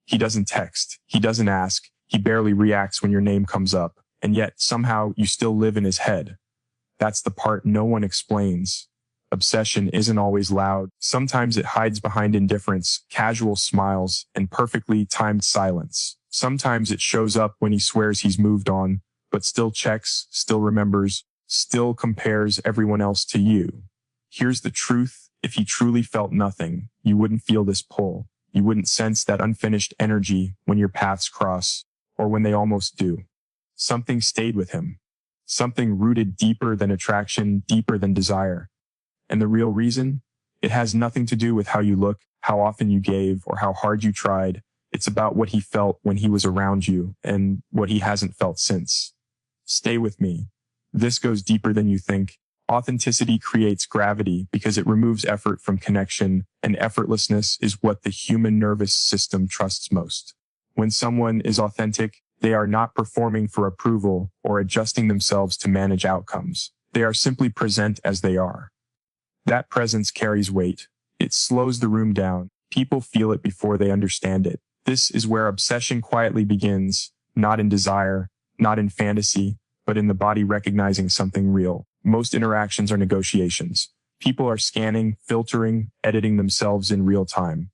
He doesn't text. He doesn't ask. He barely reacts when your name comes up. And yet, somehow, you still live in his head. That's the part no one explains. Obsession isn't always loud. Sometimes it hides behind indifference, casual smiles, and perfectly timed silence. Sometimes it shows up when he swears he's moved on, but still checks, still remembers, still compares everyone else to you. Here's the truth. If he truly felt nothing, you wouldn't feel this pull. You wouldn't sense that unfinished energy when your paths cross, or when they almost do. Something stayed with him. Something rooted deeper than attraction, deeper than desire. And the real reason? It has nothing to do with how you look, how often you gave, or how hard you tried. It's about what he felt when he was around you, and what he hasn't felt since. Stay with me. This goes deeper than you think. Authenticity creates gravity because it removes effort from connection, and effortlessness is what the human nervous system trusts most. When someone is authentic, they are not performing for approval or adjusting themselves to manage outcomes. They are simply present as they are. That presence carries weight. It slows the room down. People feel it before they understand it. This is where obsession quietly begins, not in desire, not in fantasy, but in the body recognizing something real. Most interactions are negotiations. People are scanning, filtering, editing themselves in real time.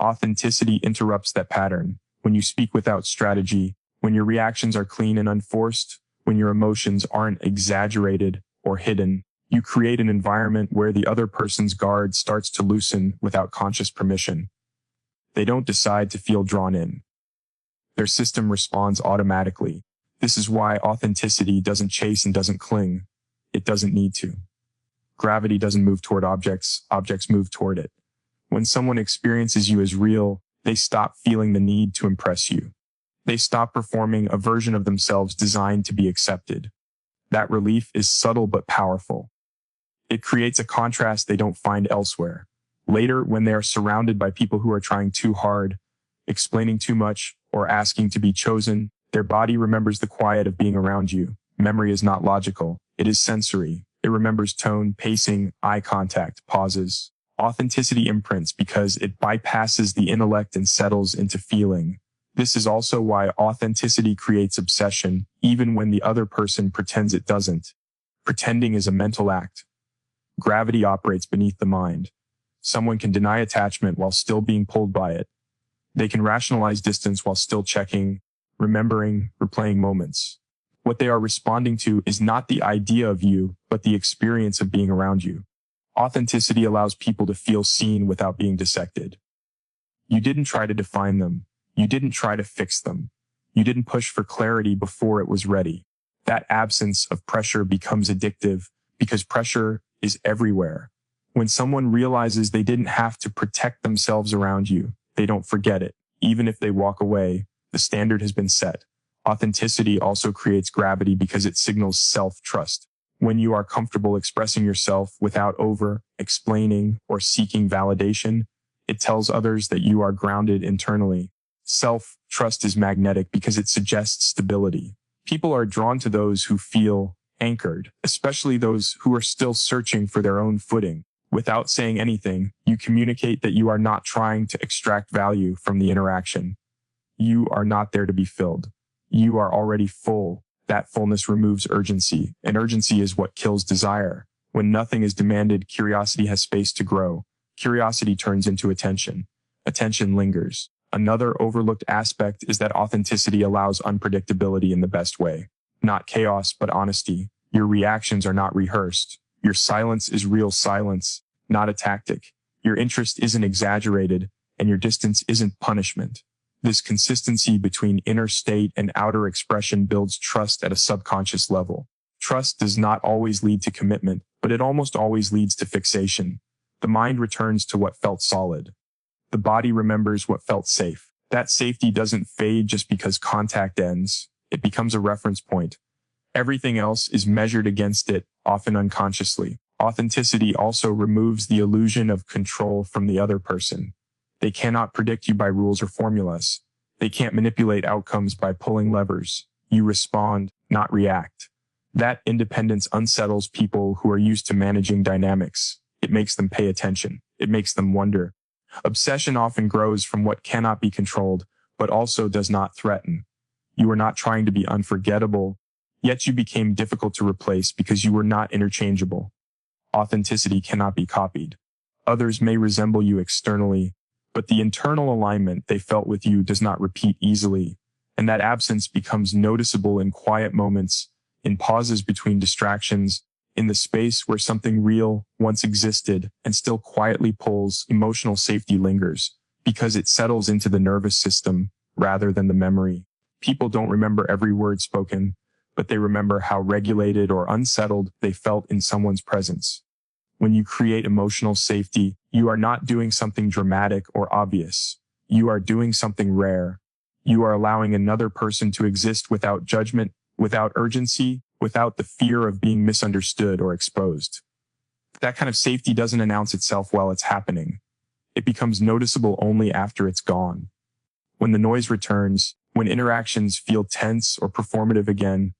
Authenticity interrupts that pattern. When you speak without strategy, when your reactions are clean and unforced, when your emotions aren't exaggerated or hidden, you create an environment where the other person's guard starts to loosen without conscious permission. They don't decide to feel drawn in. Their system responds automatically. This is why authenticity doesn't chase and doesn't cling. It doesn't need to. Gravity doesn't move toward objects, objects move toward it. When someone experiences you as real, they stop feeling the need to impress you. They stop performing a version of themselves designed to be accepted. That relief is subtle but powerful. It creates a contrast they don't find elsewhere. Later, when they are surrounded by people who are trying too hard, explaining too much, or asking to be chosen, their body remembers the quiet of being around you. Memory is not logical. It is sensory. It remembers tone, pacing, eye contact, pauses. Authenticity imprints because it bypasses the intellect and settles into feeling. This is also why authenticity creates obsession, even when the other person pretends it doesn't. Pretending is a mental act. Gravity operates beneath the mind. Someone can deny attachment while still being pulled by it. They can rationalize distance while still checking, remembering, replaying moments. What they are responding to is not the idea of you, but the experience of being around you. Authenticity allows people to feel seen without being dissected. You didn't try to define them. You didn't try to fix them. You didn't push for clarity before it was ready. That absence of pressure becomes addictive because pressure is everywhere. When someone realizes they didn't have to protect themselves around you, they don't forget it. Even if they walk away, the standard has been set. Authenticity also creates gravity because it signals self-trust. When you are comfortable expressing yourself without over-explaining or seeking validation, it tells others that you are grounded internally. Self-trust is magnetic because it suggests stability. People are drawn to those who feel anchored, especially those who are still searching for their own footing. Without saying anything, you communicate that you are not trying to extract value from the interaction. You are not there to be filled. You are already full. That fullness removes urgency, and urgency is what kills desire. When nothing is demanded, curiosity has space to grow. Curiosity turns into attention. Attention lingers. Another overlooked aspect is that authenticity allows unpredictability in the best way. Not chaos, but honesty. Your reactions are not rehearsed. Your silence is real silence, not a tactic. Your interest isn't exaggerated, and your distance isn't punishment. This consistency between inner state and outer expression builds trust at a subconscious level. Trust does not always lead to commitment, but it almost always leads to fixation. The mind returns to what felt solid. The body remembers what felt safe. That safety doesn't fade just because contact ends. It becomes a reference point. Everything else is measured against it, often unconsciously. Authenticity also removes the illusion of control from the other person. They cannot predict you by rules or formulas. They can't manipulate outcomes by pulling levers. You respond, not react. That independence unsettles people who are used to managing dynamics. It makes them pay attention. It makes them wonder. Obsession often grows from what cannot be controlled. but also does not threaten. You were not trying to be unforgettable, yet you became difficult to replace because you were not interchangeable. Authenticity cannot be copied. Others may resemble you externally, but the internal alignment they felt with you does not repeat easily, and that absence becomes noticeable in quiet moments, in pauses between distractions, in the space where something real once existed and still quietly pulls. Emotional safety lingers because it settles into the nervous system rather than the memory. People don't remember every word spoken, but they remember how regulated or unsettled they felt in someone's presence. When you create emotional safety, you are not doing something dramatic or obvious. You are doing something rare. You are allowing another person to exist without judgment, without urgency, without the fear of being misunderstood or exposed. That kind of safety doesn't announce itself while it's happening. It becomes noticeable only after it's gone. When the noise returns, when interactions feel tense or performative again,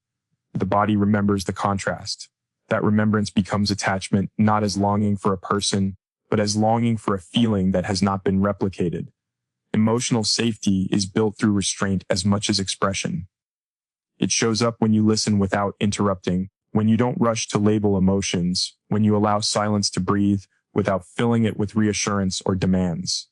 the body remembers the contrast. That remembrance becomes attachment, not as longing for a person, but as longing for a feeling that has not been replicated. Emotional safety is built through restraint as much as expression. It shows up when you listen without interrupting, when you don't rush to label emotions, when you allow silence to breathe without filling it with reassurance or demands.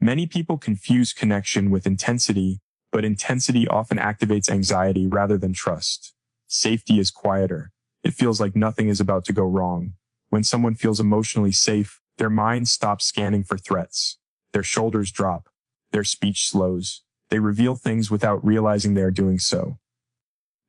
Many people confuse connection with intensity, but intensity often activates anxiety rather than trust. Safety is quieter. It feels like nothing is about to go wrong. When someone feels emotionally safe, their mind stops scanning for threats. Their shoulders drop. Their speech slows. They reveal things without realizing they are doing so.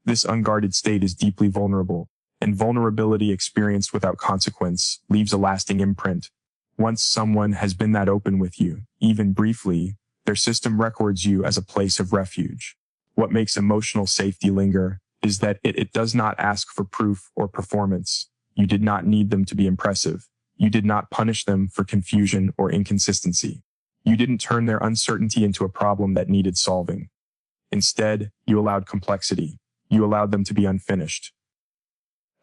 This unguarded state is deeply vulnerable, and vulnerability experienced without consequence leaves a lasting imprint. Once someone has been that open with you, even briefly, their system records you as a place of refuge. What makes emotional safety linger is that it does not ask for proof or performance. You did not need them to be impressive. You did not punish them for confusion or inconsistency. You didn't turn their uncertainty into a problem that needed solving. Instead, you allowed complexity. You allowed them to be unfinished.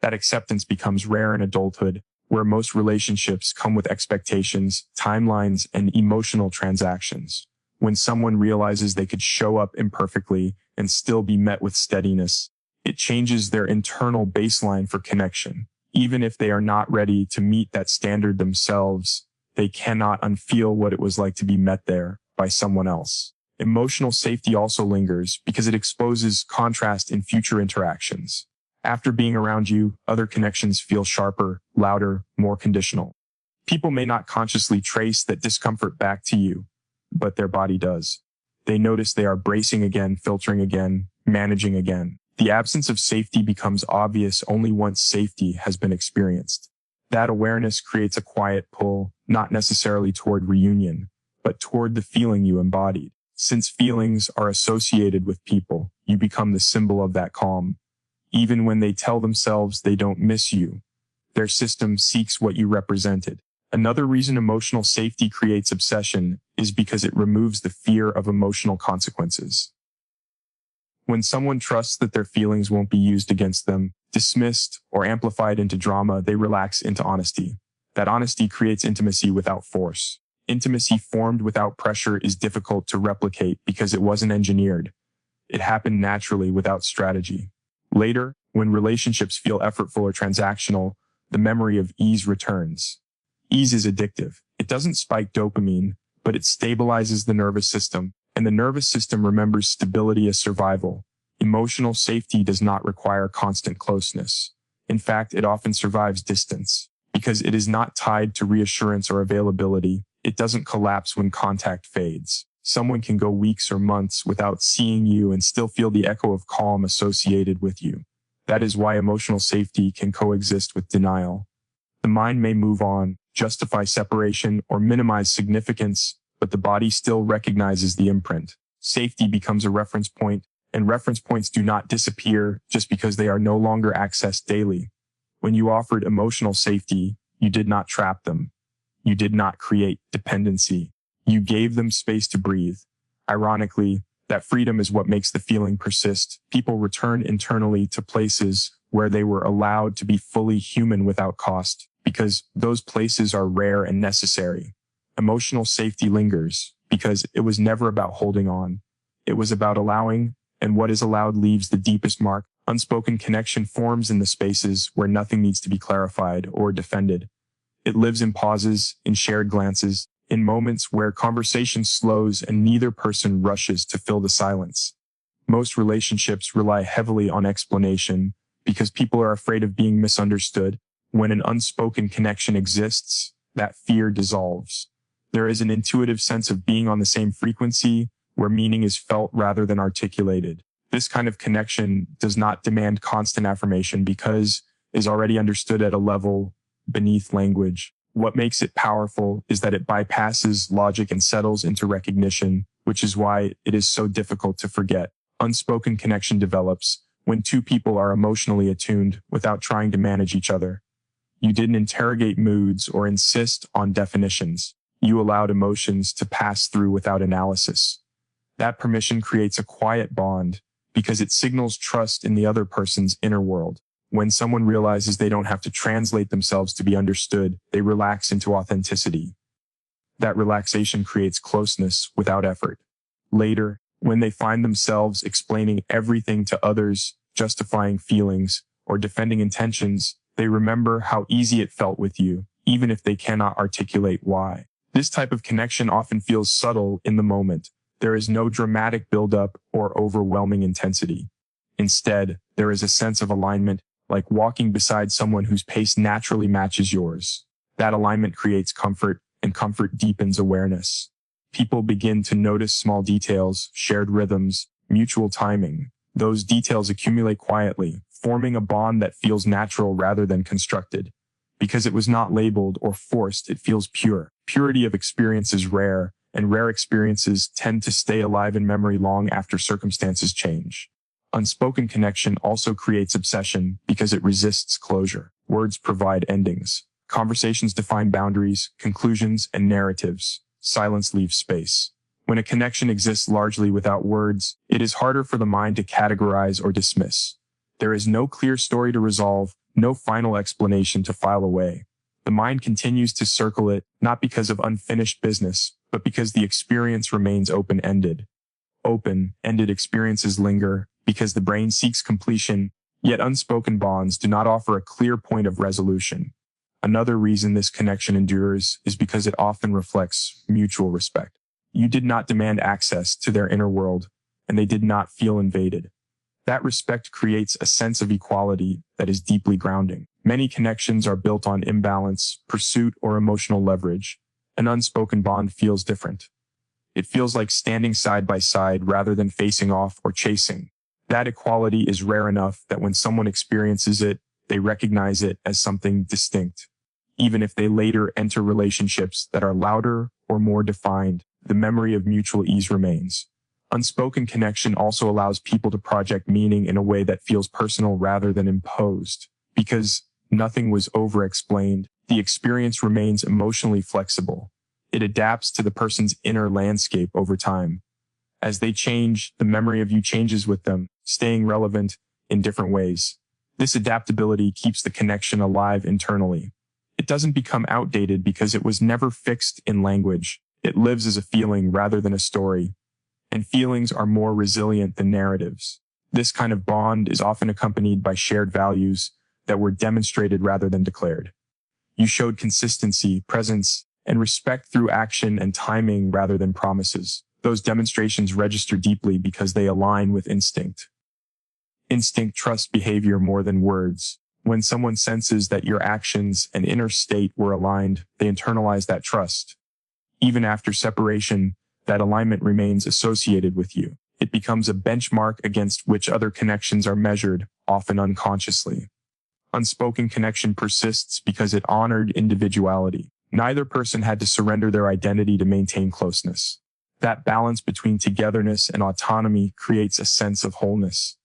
That acceptance becomes rare in adulthood, where most relationships come with expectations, timelines, and emotional transactions. When someone realizes they could show up imperfectly and still be met with steadiness, it changes their internal baseline for connection. Even if they are not ready to meet that standard themselves, they cannot unfeel what it was like to be met there by someone else. Emotional safety also lingers because it exposes contrast in future interactions. After being around you, other connections feel sharper, louder, more conditional. People may not consciously trace that discomfort back to you, but their body does. They notice they are bracing again, filtering again, managing again. The absence of safety becomes obvious only once safety has been experienced. That awareness creates a quiet pull, not necessarily toward reunion, but toward the feeling you embodied. Since feelings are associated with people, you become the symbol of that calm. Even when they tell themselves they don't miss you, their system seeks what you represented. Another reason emotional safety creates obsession is because it removes the fear of emotional consequences. When someone trusts that their feelings won't be used against them, dismissed, or amplified into drama, they relax into honesty. That honesty creates intimacy without force. Intimacy formed without pressure is difficult to replicate because it wasn't engineered. It happened naturally without strategy. Later, when relationships feel effortful or transactional, the memory of ease returns. Ease is addictive. It doesn't spike dopamine, but it stabilizes the nervous system, and the nervous system remembers stability as survival. Emotional safety does not require constant closeness. In fact, it often survives distance. Because it is not tied to reassurance or availability, it doesn't collapse when contact fades. Someone can go weeks or months without seeing you and still feel the echo of calm associated with you. That is why emotional safety can coexist with denial. The mind may move on, justify separation, or minimize significance, but the body still recognizes the imprint. Safety becomes a reference point, and reference points do not disappear just because they are no longer accessed daily. When you offered emotional safety, you did not trap them. You did not create dependency. You gave them space to breathe. Ironically, that freedom is what makes the feeling persist. People return internally to places where they were allowed to be fully human without cost, because those places are rare and necessary. Emotional safety lingers because it was never about holding on. It was about allowing, and what is allowed leaves the deepest mark. Unspoken connection forms in the spaces where nothing needs to be clarified or defended. It lives in pauses, in shared glances, in moments where conversation slows and neither person rushes to fill the silence. Most relationships rely heavily on explanation because people are afraid of being misunderstood. When an unspoken connection exists, that fear dissolves. There is an intuitive sense of being on the same frequency where meaning is felt rather than articulated. This kind of connection does not demand constant affirmation because it is already understood at a level beneath language. What makes it powerful is that it bypasses logic and settles into recognition, which is why it is so difficult to forget. Unspoken connection develops when two people are emotionally attuned without trying to manage each other. You didn't interrogate moods or insist on definitions. You allowed emotions to pass through without analysis. That permission creates a quiet bond because it signals trust in the other person's inner world. When someone realizes they don't have to translate themselves to be understood, they relax into authenticity. That relaxation creates closeness without effort. Later, when they find themselves explaining everything to others, justifying feelings, or defending intentions, they remember how easy it felt with you, even if they cannot articulate why. This type of connection often feels subtle in the moment. There is no dramatic buildup or overwhelming intensity. Instead, there is a sense of alignment, like walking beside someone whose pace naturally matches yours. That alignment creates comfort, and comfort deepens awareness. People begin to notice small details, shared rhythms, mutual timing. Those details accumulate quietly, forming a bond that feels natural rather than constructed. Because it was not labeled or forced, it feels pure. Purity of experience is rare, and rare experiences tend to stay alive in memory long after circumstances change. Unspoken connection also creates obsession because it resists closure. Words provide endings. Conversations define boundaries, conclusions, and narratives. Silence leaves space. When a connection exists largely without words, it is harder for the mind to categorize or dismiss. There is no clear story to resolve, no final explanation to file away. The mind continues to circle it, not because of unfinished business, but because the experience remains open-ended. Open-ended experiences linger because the brain seeks completion, yet unspoken bonds do not offer a clear point of resolution. Another reason this connection endures is because it often reflects mutual respect. You did not demand access to their inner world, and they did not feel invaded. That respect creates a sense of equality that is deeply grounding. Many connections are built on imbalance, pursuit, or emotional leverage. An unspoken bond feels different. It feels like standing side by side rather than facing off or chasing. That equality is rare enough that when someone experiences it, they recognize it as something distinct. Even if they later enter relationships that are louder or more defined, the memory of mutual ease remains. Unspoken connection also allows people to project meaning in a way that feels personal rather than imposed. Because nothing was over-explained, the experience remains emotionally flexible. It adapts to the person's inner landscape over time. As they change, the memory of you changes with them, staying relevant in different ways. This adaptability keeps the connection alive internally. It doesn't become outdated because it was never fixed in language. It lives as a feeling rather than a story. And feelings are more resilient than narratives. This kind of bond is often accompanied by shared values that were demonstrated rather than declared. You showed consistency, presence, and respect through action and timing rather than promises. Those demonstrations register deeply because they align with instinct. Instinct trusts behavior more than words. When someone senses that your actions and inner state were aligned, they internalize that trust. Even after separation, that alignment remains associated with you. It becomes a benchmark against which other connections are measured, often unconsciously. Unspoken connection persists because it honored individuality. Neither person had to surrender their identity to maintain closeness. That balance between togetherness and autonomy creates a sense of wholeness.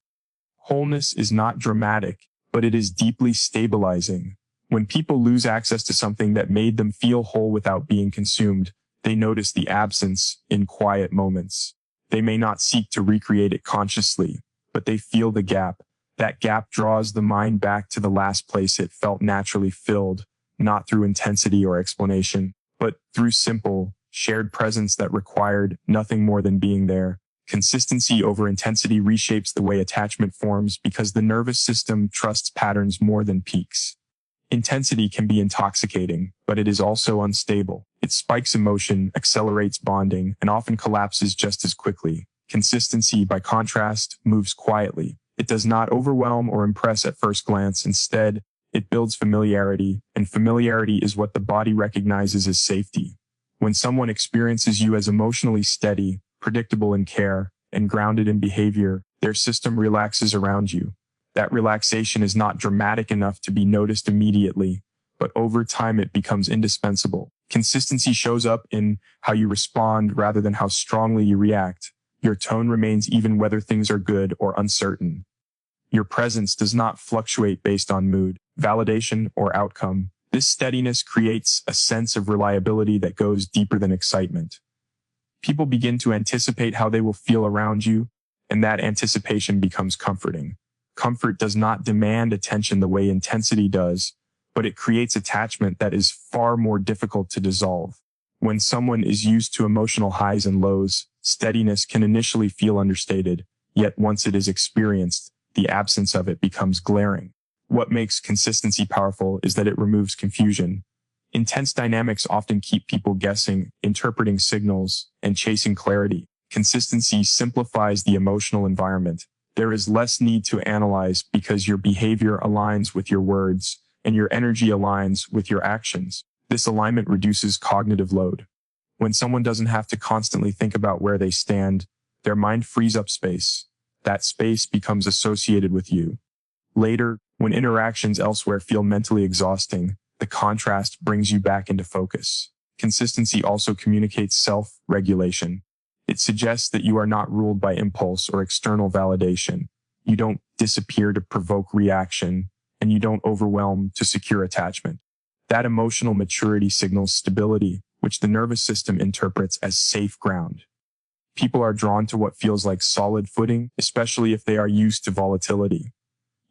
Wholeness is not dramatic, but it is deeply stabilizing. When people lose access to something that made them feel whole without being consumed, they notice the absence in quiet moments. They may not seek to recreate it consciously, but they feel the gap. That gap draws the mind back to the last place it felt naturally filled, not through intensity or explanation, but through simple, shared presence that required nothing more than being there. Consistency over intensity reshapes the way attachment forms because the nervous system trusts patterns more than peaks. Intensity can be intoxicating, but it is also unstable. It spikes emotion, accelerates bonding, and often collapses just as quickly. Consistency, by contrast, moves quietly. It does not overwhelm or impress at first glance. Instead, it builds familiarity, and familiarity is what the body recognizes as safety. When someone experiences you as emotionally steady, predictable in care, and grounded in behavior, their system relaxes around you. That relaxation is not dramatic enough to be noticed immediately, but over time it becomes indispensable. Consistency shows up in how you respond rather than how strongly you react. Your tone remains even whether things are good or uncertain. Your presence does not fluctuate based on mood, validation, or outcome. This steadiness creates a sense of reliability that goes deeper than excitement. People begin to anticipate how they will feel around you, and that anticipation becomes comforting. Comfort does not demand attention the way intensity does, but it creates attachment that is far more difficult to dissolve. When someone is used to emotional highs and lows, steadiness can initially feel understated, yet once it is experienced, the absence of it becomes glaring. What makes consistency powerful is that it removes confusion. Intense dynamics often keep people guessing, interpreting signals, and chasing clarity. Consistency simplifies the emotional environment. There is less need to analyze because your behavior aligns with your words, and your energy aligns with your actions. This alignment reduces cognitive load. When someone doesn't have to constantly think about where they stand, their mind frees up space. That space becomes associated with you. Later, when interactions elsewhere feel mentally exhausting, the contrast brings you back into focus. Consistency also communicates self-regulation. It suggests that you are not ruled by impulse or external validation. You don't disappear to provoke reaction, and you don't overwhelm to secure attachment. That emotional maturity signals stability, which the nervous system interprets as safe ground. People are drawn to what feels like solid footing, especially if they are used to volatility.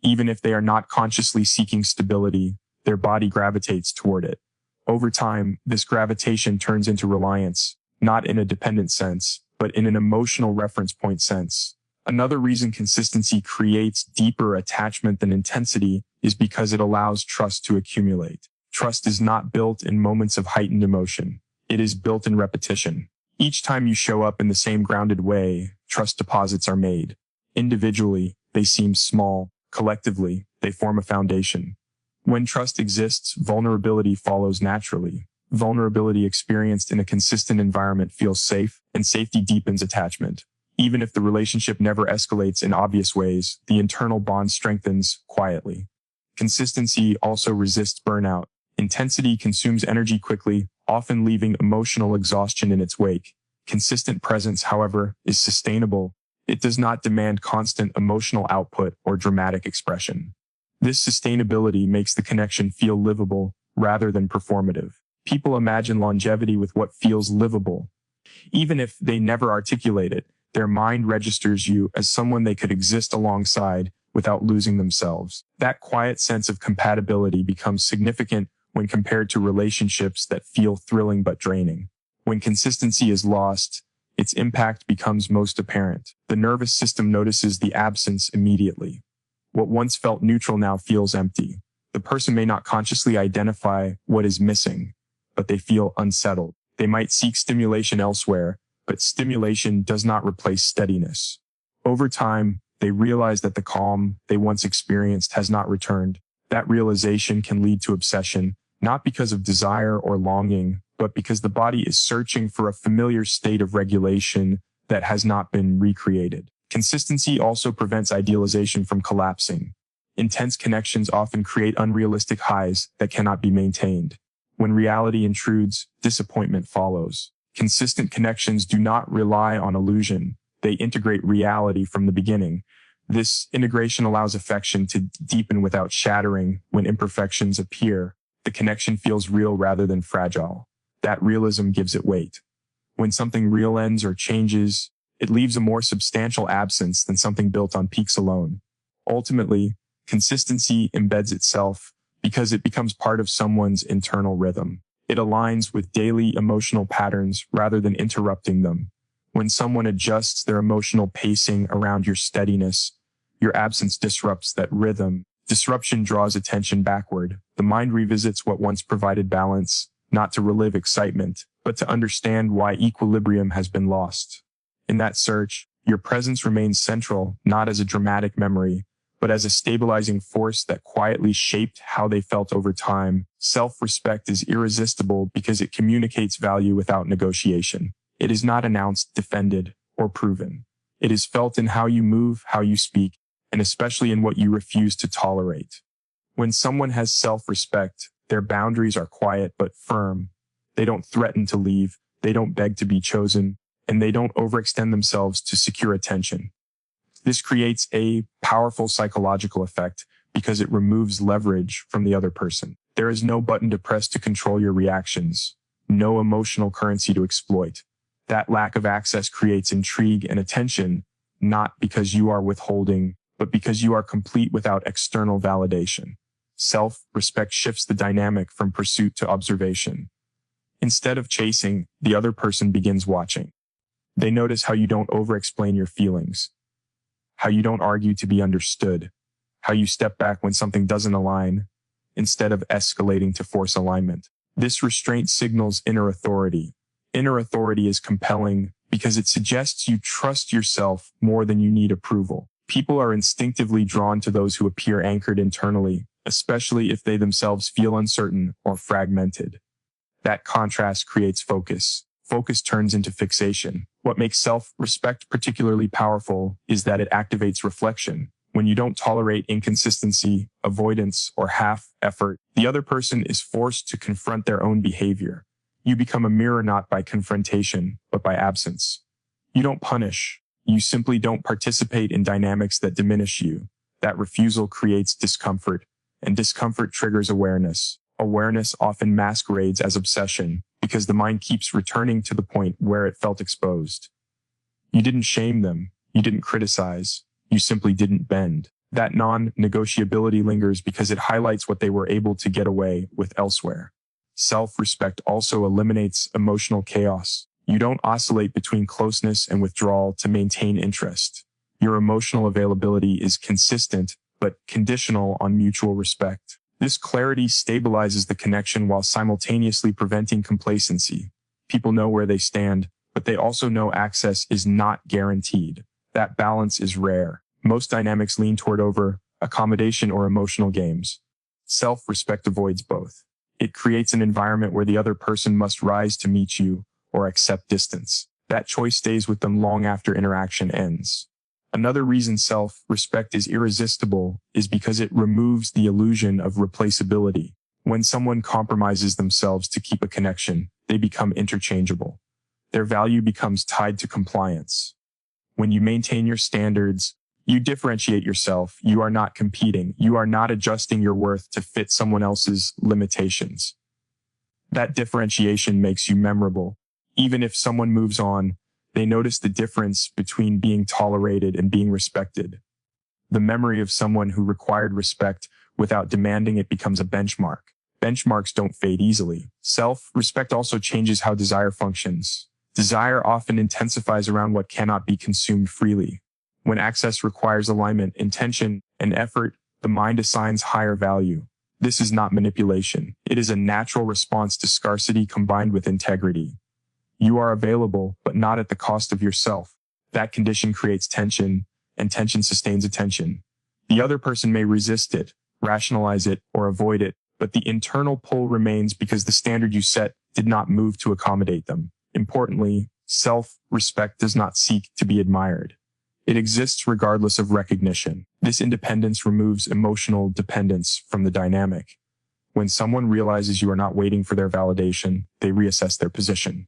Even if they are not consciously seeking stability, their body gravitates toward it. Over time, this gravitation turns into reliance, not in a dependent sense, but in an emotional reference point sense. Another reason consistency creates deeper attachment than intensity is because it allows trust to accumulate. Trust is not built in moments of heightened emotion. It is built in repetition. Each time you show up in the same grounded way, trust deposits are made. Individually, they seem small. Collectively, they form a foundation. When trust exists, vulnerability follows naturally. Vulnerability experienced in a consistent environment feels safe, and safety deepens attachment. Even if the relationship never escalates in obvious ways, the internal bond strengthens quietly. Consistency also resists burnout. Intensity consumes energy quickly, often leaving emotional exhaustion in its wake. Consistent presence, however, is sustainable. It does not demand constant emotional output or dramatic expression. This sustainability makes the connection feel livable rather than performative. People imagine longevity with what feels livable. Even if they never articulate it, their mind registers you as someone they could exist alongside without losing themselves. That quiet sense of compatibility becomes significant when compared to relationships that feel thrilling but draining. When consistency is lost, its impact becomes most apparent. The nervous system notices the absence immediately. What once felt neutral now feels empty. The person may not consciously identify what is missing, but they feel unsettled. They might seek stimulation elsewhere, but stimulation does not replace steadiness. Over time, they realize that the calm they once experienced has not returned. That realization can lead to obsession, not because of desire or longing, but because the body is searching for a familiar state of regulation that has not been recreated. Consistency also prevents idealization from collapsing. Intense connections often create unrealistic highs that cannot be maintained. When reality intrudes, disappointment follows. Consistent connections do not rely on illusion. They integrate reality from the beginning. This integration allows affection to deepen without shattering. When imperfections appear, the connection feels real rather than fragile. That realism gives it weight. When something real ends or changes, it leaves a more substantial absence than something built on peaks alone. Ultimately, consistency embeds itself because it becomes part of someone's internal rhythm. It aligns with daily emotional patterns rather than interrupting them. When someone adjusts their emotional pacing around your steadiness, your absence disrupts that rhythm. Disruption draws attention backward. The mind revisits what once provided balance, not to relive excitement, but to understand why equilibrium has been lost. In that search, your presence remains central, not as a dramatic memory, but as a stabilizing force that quietly shaped how they felt over time. Self-respect is irresistible because it communicates value without negotiation. It is not announced, defended, or proven. It is felt in how you move, how you speak, and especially in what you refuse to tolerate. When someone has self-respect, their boundaries are quiet but firm. They don't threaten to leave, they don't beg to be chosen, and they don't overextend themselves to secure attention. This creates a powerful psychological effect because it removes leverage from the other person. There is no button to press to control your reactions, no emotional currency to exploit. That lack of access creates intrigue and attention, not because you are withholding, but because you are complete without external validation. Self-respect shifts the dynamic from pursuit to observation. Instead of chasing, the other person begins watching. They notice how you don't over-explain your feelings, how you don't argue to be understood, how you step back when something doesn't align, instead of escalating to force alignment. This restraint signals inner authority. Inner authority is compelling because it suggests you trust yourself more than you need approval. People are instinctively drawn to those who appear anchored internally, especially if they themselves feel uncertain or fragmented. That contrast creates focus. Focus turns into fixation. What makes self-respect particularly powerful is that it activates reflection. When you don't tolerate inconsistency, avoidance, or half effort, the other person is forced to confront their own behavior. You become a mirror not by confrontation, but by absence. You don't punish. You simply don't participate in dynamics that diminish you. That refusal creates discomfort, and discomfort triggers awareness. Awareness often masquerades as obsession because the mind keeps returning to the point where it felt exposed. You didn't shame them. You didn't criticize. You simply didn't bend. That non-negotiability lingers because it highlights what they were able to get away with elsewhere. Self-respect also eliminates emotional chaos. You don't oscillate between closeness and withdrawal to maintain interest. Your emotional availability is consistent, but conditional on mutual respect. This clarity stabilizes the connection while simultaneously preventing complacency. People know where they stand, but they also know access is not guaranteed. That balance is rare. Most dynamics lean toward accommodation or emotional games. Self-respect avoids both. It creates an environment where the other person must rise to meet you or accept distance. That choice stays with them long after interaction ends. Another reason self-respect is irresistible is because it removes the illusion of replaceability. When someone compromises themselves to keep a connection, they become interchangeable. Their value becomes tied to compliance. When you maintain your standards, you differentiate yourself. You are not competing. You are not adjusting your worth to fit someone else's limitations. That differentiation makes you memorable. Even if someone moves on, they notice the difference between being tolerated and being respected. The memory of someone who required respect without demanding it becomes a benchmark. Benchmarks don't fade easily. Self-respect also changes how desire functions. Desire often intensifies around what cannot be consumed freely. When access requires alignment, intention, and effort, the mind assigns higher value. This is not manipulation. It is a natural response to scarcity combined with integrity. You are available, but not at the cost of yourself. That condition creates tension, and tension sustains attention. The other person may resist it, rationalize it, or avoid it, but the internal pull remains because the standard you set did not move to accommodate them. Importantly, self-respect does not seek to be admired. It exists regardless of recognition. This independence removes emotional dependence from the dynamic. When someone realizes you are not waiting for their validation, they reassess their position.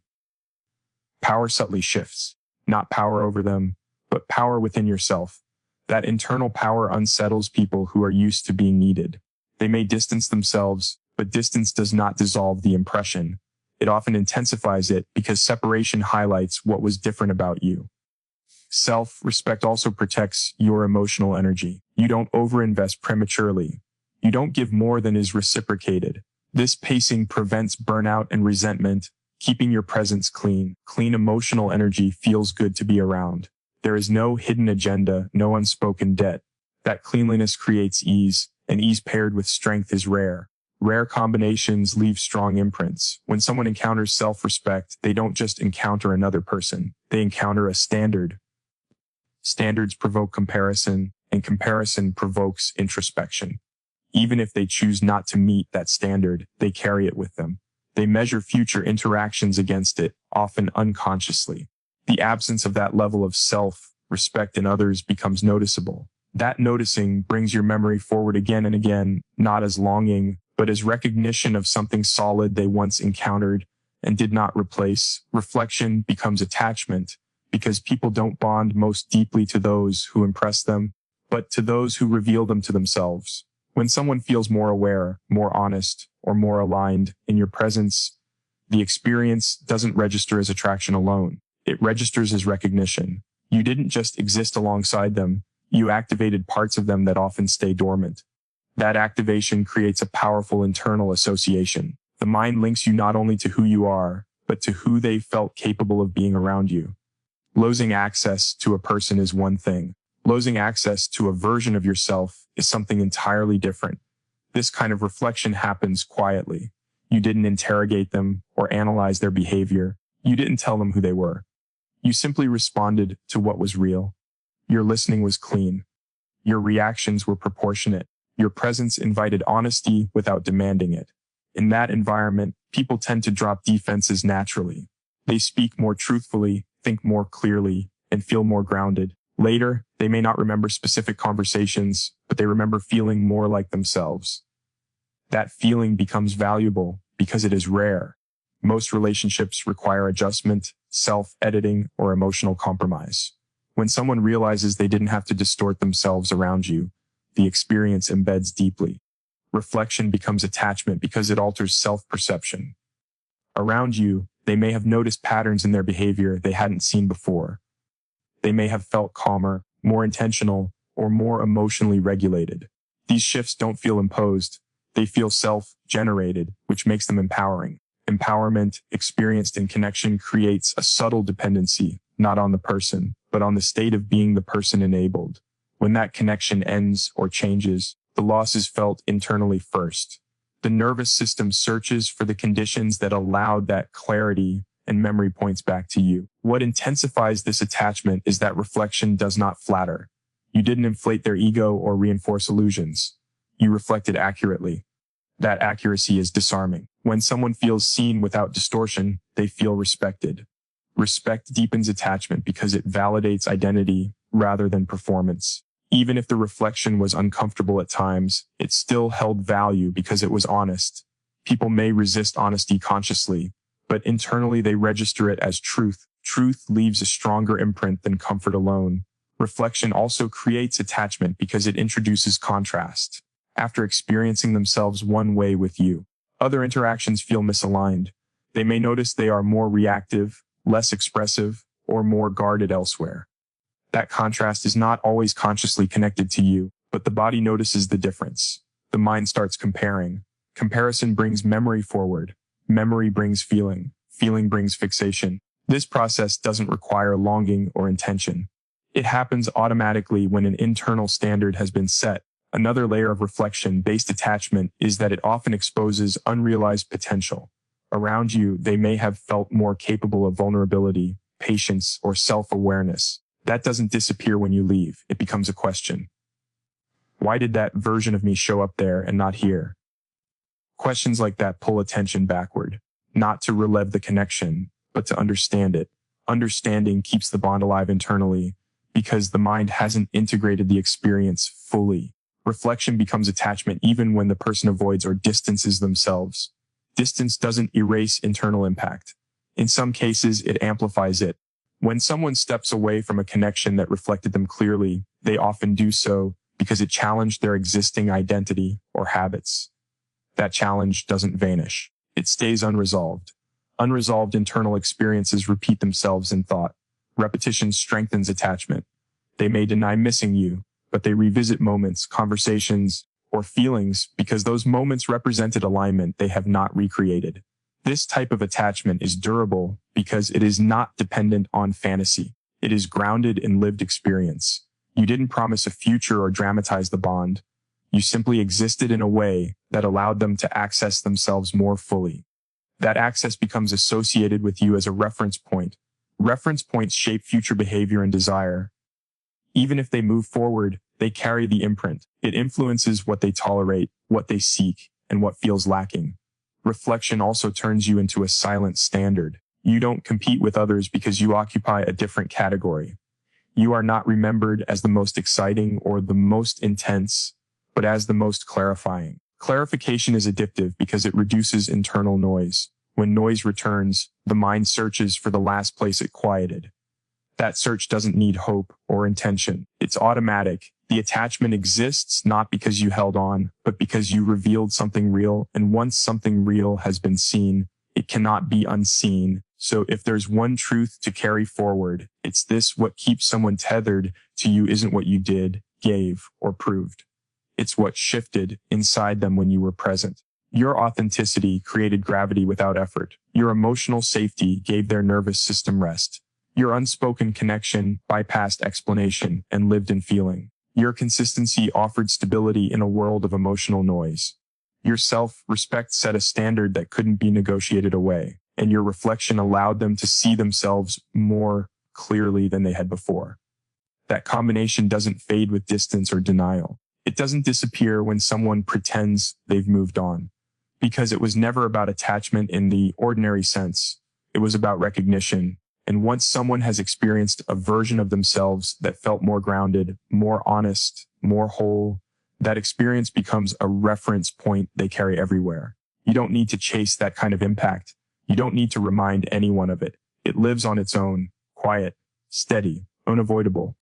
Power subtly shifts, not power over them, but power within yourself. That internal power unsettles people who are used to being needed. They may distance themselves, but distance does not dissolve the impression. It often intensifies it because separation highlights what was different about you. Self-respect also protects your emotional energy. You don't overinvest prematurely. You don't give more than is reciprocated. This pacing prevents burnout and resentment, keeping your presence clean. Clean emotional energy feels good to be around. There is no hidden agenda, no unspoken debt. That cleanliness creates ease, and ease paired with strength is rare. Rare combinations leave strong imprints. When someone encounters self-respect, they don't just encounter another person. They encounter a standard. Standards provoke comparison, and comparison provokes introspection. Even if they choose not to meet that standard, they carry it with them. They measure future interactions against it, often unconsciously. The absence of that level of self-respect in others becomes noticeable. That noticing brings your memory forward again and again, not as longing, but as recognition of something solid they once encountered and did not replace. Reflection becomes attachment, because people don't bond most deeply to those who impress them, but to those who reveal them to themselves. When someone feels more aware, more honest, or more aligned in your presence, the experience doesn't register as attraction alone. It registers as recognition. You didn't just exist alongside them, you activated parts of them that often stay dormant. That activation creates a powerful internal association. The mind links you not only to who you are, but to who they felt capable of being around you. Losing access to a person is one thing. Losing access to a version of yourself is something entirely different. This kind of reflection happens quietly. You didn't interrogate them or analyze their behavior. You didn't tell them who they were. You simply responded to what was real. Your listening was clean. Your reactions were proportionate. Your presence invited honesty without demanding it. In that environment, people tend to drop defenses naturally. They speak more truthfully, think more clearly, and feel more grounded. Later, they may not remember specific conversations, but they remember feeling more like themselves. That feeling becomes valuable because it is rare. Most relationships require adjustment, self-editing, or emotional compromise. When someone realizes they didn't have to distort themselves around you, the experience embeds deeply. Reflection becomes attachment because it alters self-perception. Around you, they may have noticed patterns in their behavior they hadn't seen before. They may have felt calmer, more intentional, or more emotionally regulated. These shifts don't feel imposed. They feel self-generated, which makes them empowering. Empowerment, experienced in connection, creates a subtle dependency, not on the person, but on the state of being the person enabled. When that connection ends or changes, the loss is felt internally first. The nervous system searches for the conditions that allowed that clarity and memory points back to you. What intensifies this attachment is that reflection does not flatter. You didn't inflate their ego or reinforce illusions. You reflected accurately. That accuracy is disarming. When someone feels seen without distortion, they feel respected. Respect deepens attachment because it validates identity rather than performance. Even if the reflection was uncomfortable at times, it still held value because it was honest. People may resist honesty consciously, but internally they register it as truth. Truth leaves a stronger imprint than comfort alone. Reflection also creates attachment because it introduces contrast. After experiencing themselves one way with you, other interactions feel misaligned. They may notice they are more reactive, less expressive, or more guarded elsewhere. That contrast is not always consciously connected to you, but the body notices the difference. The mind starts comparing. Comparison brings memory forward. Memory brings feeling. Feeling brings fixation. This process doesn't require longing or intention. It happens automatically when an internal standard has been set. Another layer of reflection-based attachment is that it often exposes unrealized potential. Around you, they may have felt more capable of vulnerability, patience, or self-awareness. That doesn't disappear when you leave. It becomes a question. Why did that version of me show up there and not here? Questions like that pull attention backward, not to relive the connection, but to understand it. Understanding keeps the bond alive internally because the mind hasn't integrated the experience fully. Reflection becomes attachment even when the person avoids or distances themselves. Distance doesn't erase internal impact. In some cases, it amplifies it. When someone steps away from a connection that reflected them clearly, they often do so because it challenged their existing identity or habits. That challenge doesn't vanish. It stays unresolved. Unresolved internal experiences repeat themselves in thought. Repetition strengthens attachment. They may deny missing you, but they revisit moments, conversations, or feelings because those moments represented alignment they have not recreated. This type of attachment is durable because it is not dependent on fantasy. It is grounded in lived experience. You didn't promise a future or dramatize the bond. You simply existed in a way that allowed them to access themselves more fully. That access becomes associated with you as a reference point. Reference points shape future behavior and desire. Even if they move forward, they carry the imprint. It influences what they tolerate, what they seek, and what feels lacking. Reflection also turns you into a silent standard. You don't compete with others because you occupy a different category. You are not remembered as the most exciting or the most intense, but as the most clarifying. Clarification is addictive because it reduces internal noise. When noise returns, the mind searches for the last place it quieted. That search doesn't need hope or intention. It's automatic. The attachment exists not because you held on, but because you revealed something real. And once something real has been seen, it cannot be unseen. So if there's one truth to carry forward, it's this: what keeps someone tethered to you isn't what you did, gave, or proved. It's what shifted inside them when you were present. Your authenticity created gravity without effort. Your emotional safety gave their nervous system rest. Your unspoken connection bypassed explanation and lived in feeling. Your consistency offered stability in a world of emotional noise. Your self-respect set a standard that couldn't be negotiated away, and your reflection allowed them to see themselves more clearly than they had before. That combination doesn't fade with distance or denial. It doesn't disappear when someone pretends they've moved on, because it was never about attachment in the ordinary sense. It was about recognition. And once someone has experienced a version of themselves that felt more grounded, more honest, more whole, that experience becomes a reference point they carry everywhere. You don't need to chase that kind of impact. You don't need to remind anyone of it. It lives on its own, quiet, steady, unavoidable.